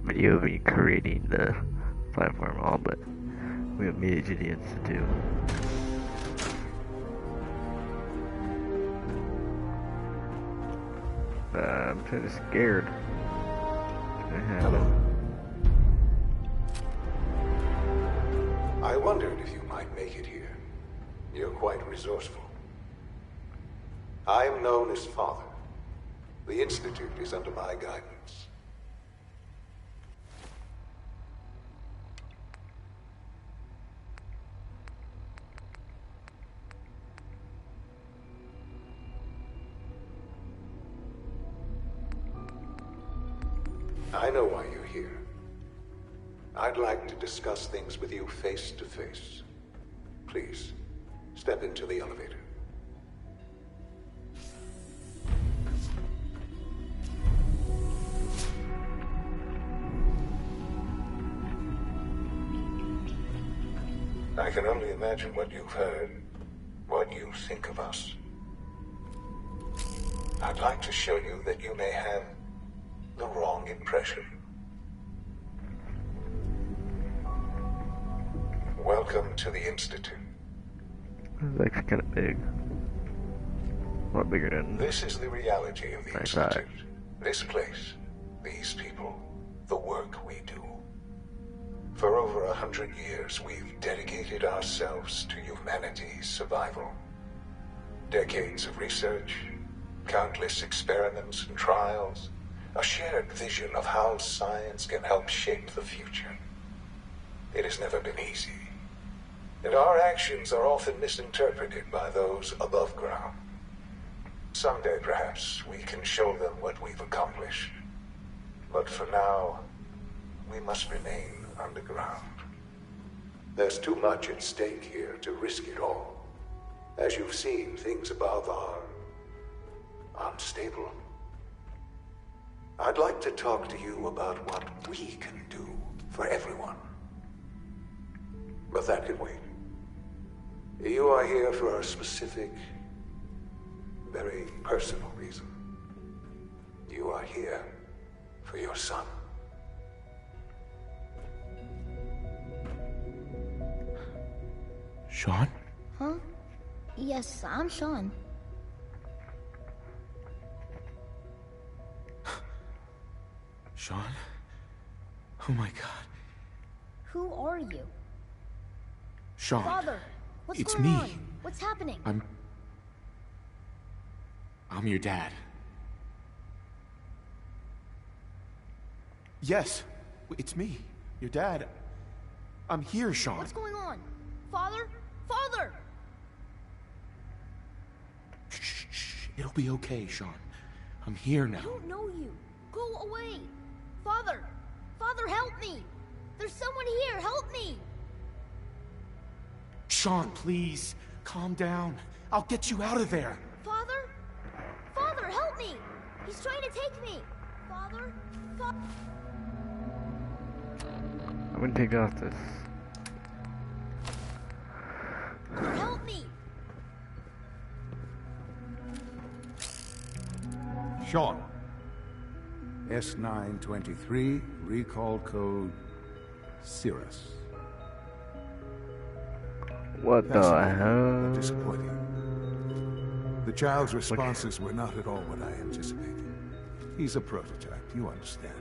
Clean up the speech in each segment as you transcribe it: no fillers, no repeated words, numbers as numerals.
video of me creating the platform all, but we have media to the Institute. I'm kind of scared. Hello. I wondered if you might make it here. You're quite resourceful. I am known as Father. The Institute is under my guidance. I know why you're here. I'd like to discuss things with you face to face. Please, step into the elevator. I can only imagine what you've heard, what you think of us. I'd like to show you that you may have the wrong impression. Welcome to the Institute. It's actually kind of big. A lot bigger than This is the reality of the I Institute. thought. This place, these people, the work we do. For over 100 years, we've dedicated ourselves to humanity's survival. Decades of research, countless experiments and trials, a shared vision of how science can help shape the future. It has never been easy, and our actions are often misinterpreted by those above ground. Someday, perhaps, we can show them what we've accomplished. But for now, we must remain underground. There's too much at stake here to risk it all. As you've seen, things above are unstable. I'd like to talk to you about what we can do for everyone. But that can wait. You are here for a specific, very personal reason. You are here for your son. Sean? Huh? Yes, I'm Sean. Sean? Oh my god. Who are you? Sean. Father, what's It's going me. on? What's happening? I'm your dad. Yes, it's me, your dad. I'm here, Sean. What's going on? Father? Father! Shh. It'll be okay, Sean. I'm here I now. don't know you. Go away. Father! Father, help me! There's someone here, help me! Sean, please, calm down. I'll get you out of there. Father? Father, help me! He's trying to take me! Father? I'm gonna take off this. Help me! Sean. S923, recall code Cirrus. What the Fascinating, but hell? disappointing. The child's responses were not at all what I anticipated. He's a prototype, you understand.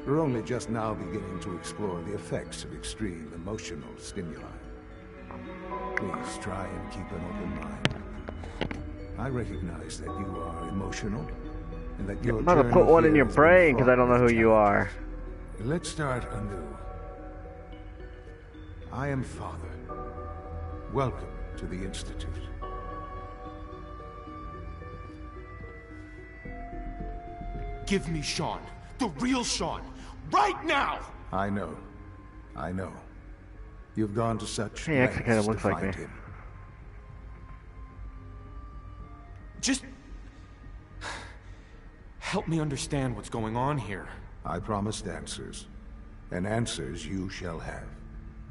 We're only just now beginning to explore the effects of extreme emotional stimuli. Please try and keep an open mind. I recognize that you are emotional, and that your I'm about to journey put one in here your has been brain because I don't know fraught who with you are. challenges. Let's start anew. I am Father. Welcome to the Institute. Give me Sean. The real Sean. Right now! I know. You've gone to such He actually kind of lengths looks to like find me. him. Just... help me understand what's going on here. I promised answers, and answers you shall have.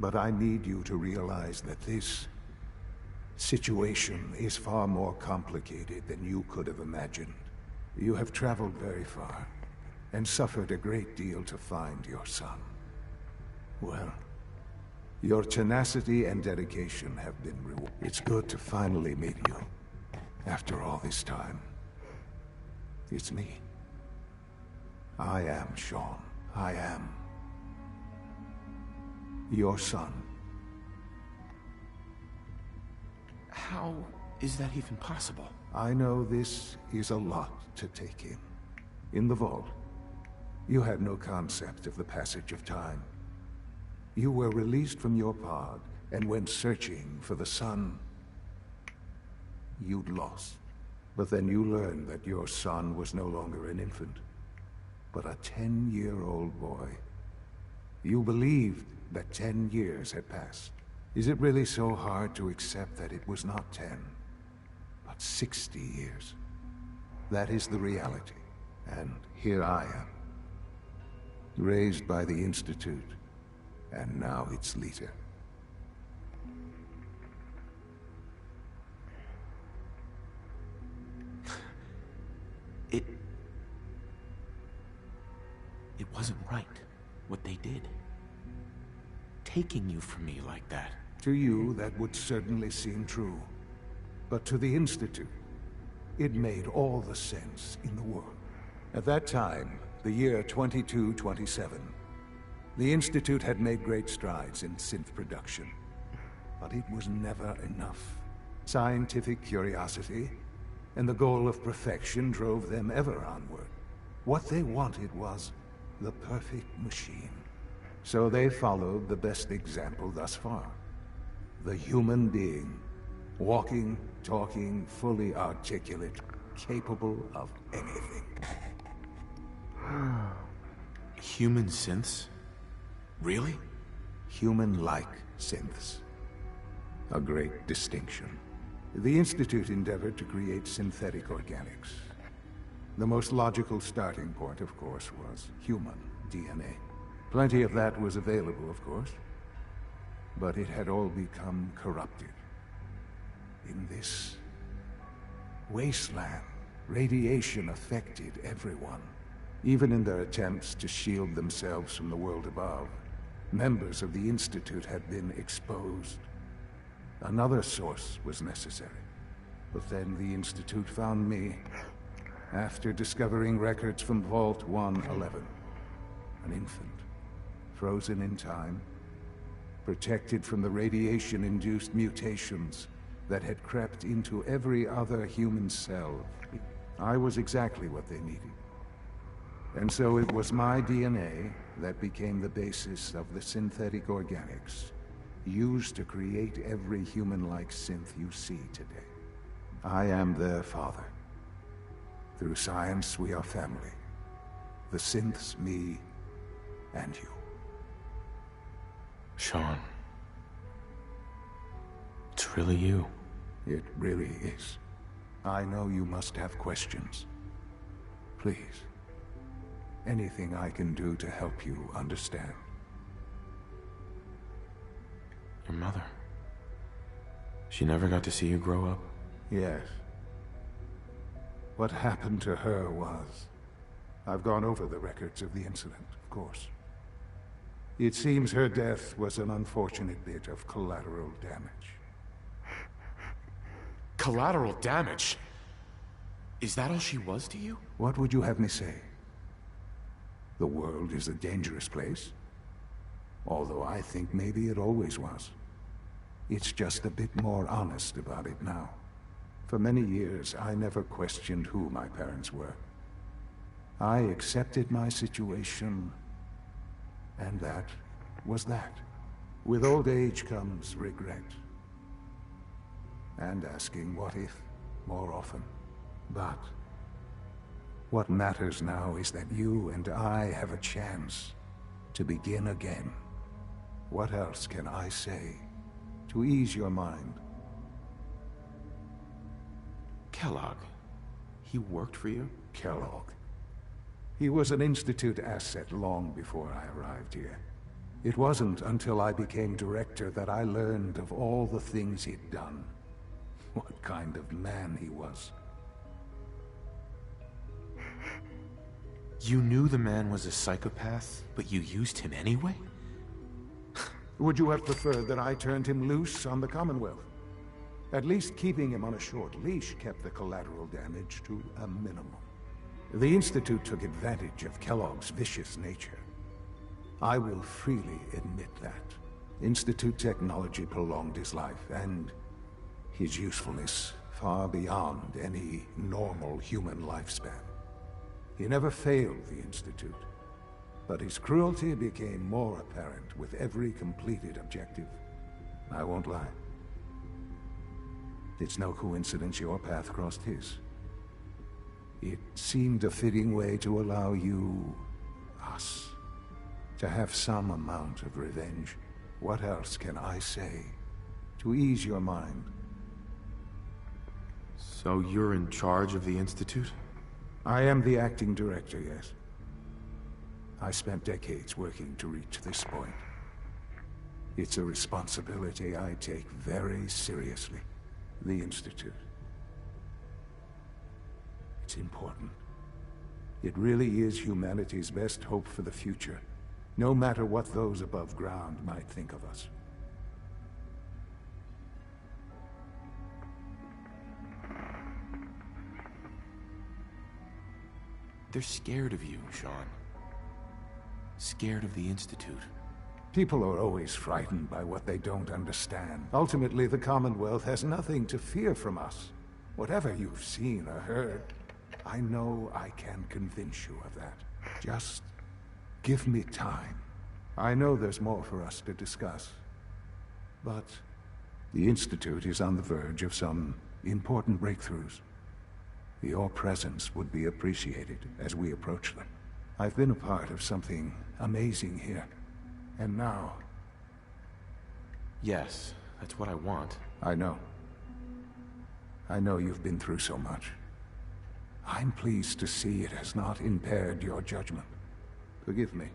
But I need you to realize that this situation is far more complicated than you could have imagined. You have traveled very far, and suffered a great deal to find your son. Well, your tenacity and dedication have been rewarded. It's good to finally meet you. After all this time. It's me. I am Sean. I am your son. How is that even possible? I know this is a lot to take in. In the vault, you had no concept of the passage of time. You were released from your pod and went searching for the son you'd lost. But then you learned that your son was no longer an infant, but a 10-year-old boy. You believed that 10 years had passed. Is it really so hard to accept that it was not 10, but 60 years? That is the reality. And here I am, raised by the Institute, and now its leader. It wasn't right, what they did. Taking you from me like that. To you, that would certainly seem true. But to the Institute, it made all the sense in the world. At that time, the year 2227, the Institute had made great strides in synth production. But it was never enough. Scientific curiosity and the goal of perfection drove them ever onward. What they wanted was the perfect machine. So they followed the best example thus far. The human being. Walking, talking, fully articulate, capable of anything. Human synths? Really? Human-like synths. A great distinction. The Institute endeavored to create synthetic organics. The most logical starting point, of course, was human DNA. Plenty of that was available, of course, but it had all become corrupted. In this wasteland, radiation affected everyone. Even in their attempts to shield themselves from the world above, members of the Institute had been exposed. Another source was necessary. But then the Institute found me after discovering records from Vault 111. An infant, frozen in time, protected from the radiation-induced mutations that had crept into every other human cell. I was exactly what they needed. And so it was my DNA that became the basis of the synthetic organics used to create every human-like synth you see today. I am their father. Through science, we are family. The synths, me, and you. Sean. It's really you. It really is. I know you must have questions. Please. Anything I can do to help you understand. Your mother. She never got to see you grow up? Yes. What happened to her was... I've gone over the records of the incident, of course. It seems her death was an unfortunate bit of collateral damage. Collateral damage? Is that all she was to you? What would you have me say? The world is a dangerous place. Although I think maybe it always was. It's just a bit more honest about it now. For many years, I never questioned who my parents were. I accepted my situation, and that was that. With old age comes regret. And asking what if more often. But what matters now is that you and I have a chance to begin again. What else can I say to ease your mind? Kellogg. He worked for you? Kellogg. He was an Institute asset long before I arrived here. It wasn't until I became director that I learned of all the things he'd done. What kind of man he was. You knew the man was a psychopath, but you used him anyway? Would you have preferred that I turned him loose on the Commonwealth? At least keeping him on a short leash kept the collateral damage to a minimum. The Institute took advantage of Kellogg's vicious nature. I will freely admit that. Institute technology prolonged his life, and his usefulness far beyond any normal human lifespan. He never failed the Institute, but his cruelty became more apparent with every completed objective. I won't lie. It's no coincidence your path crossed his. It seemed a fitting way to allow you, us, to have some amount of revenge. What else can I say to ease your mind? So you're in charge of the Institute? I am the acting director, yes. I spent decades working to reach this point. It's a responsibility I take very seriously. The Institute. It's important. It really is humanity's best hope for the future, no matter what those above ground might think of us. They're scared of you, Sean. Scared of the Institute. People are always frightened by what they don't understand. Ultimately, the Commonwealth has nothing to fear from us. Whatever you've seen or heard, I know I can convince you of that. Just give me time. I know there's more for us to discuss. But the Institute is on the verge of some important breakthroughs. Your presence would be appreciated as we approach them. I've been a part of something amazing here. And now... Yes, that's what I want. I know. I know you've been through so much. I'm pleased to see it has not impaired your judgment. Forgive me.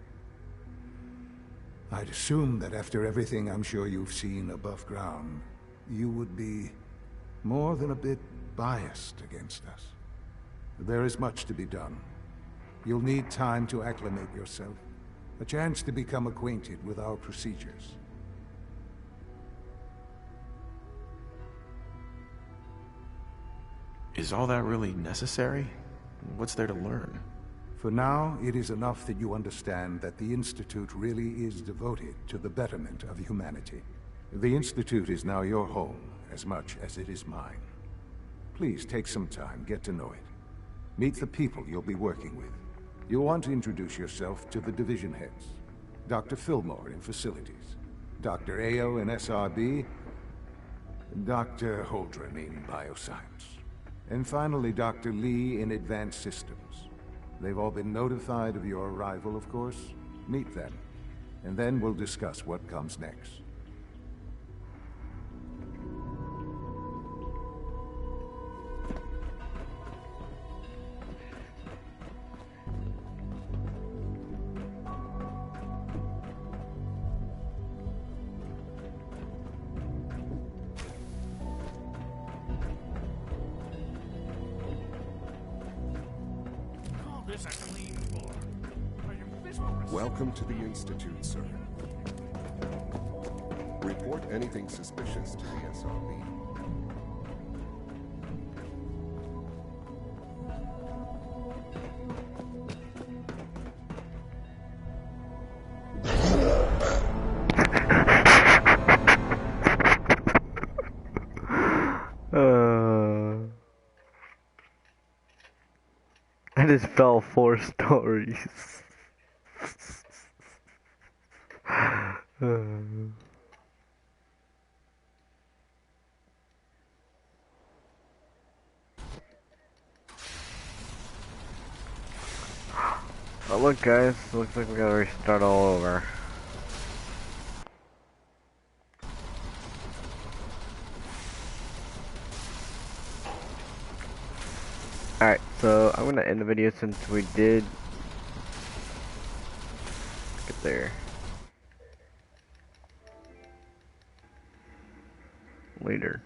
I'd assume that after everything I'm sure you've seen above ground, you would be more than a bit biased against us. There is much to be done. You'll need time to acclimate yourself. A chance to become acquainted with our procedures. Is all that really necessary? What's there to learn? For now, it is enough that you understand that the Institute really is devoted to the betterment of humanity. The Institute is now your home, as much as it is mine. Please take some time, get to know it. Meet the people you'll be working with. You'll want to introduce yourself to the division heads. Dr. Fillmore in Facilities, Dr. Ayo in SRB, Dr. Holdren in Bioscience, and finally Dr. Lee in Advanced Systems. They've all been notified of your arrival, of course. Meet them, and then we'll discuss what comes next. Welcome to the Institute, sir. Report anything suspicious to the SRB. I just fell 4 stories. Oh look guys, looks like we gotta restart all over. Alright, so I'm gonna end the video since we did get there. Later.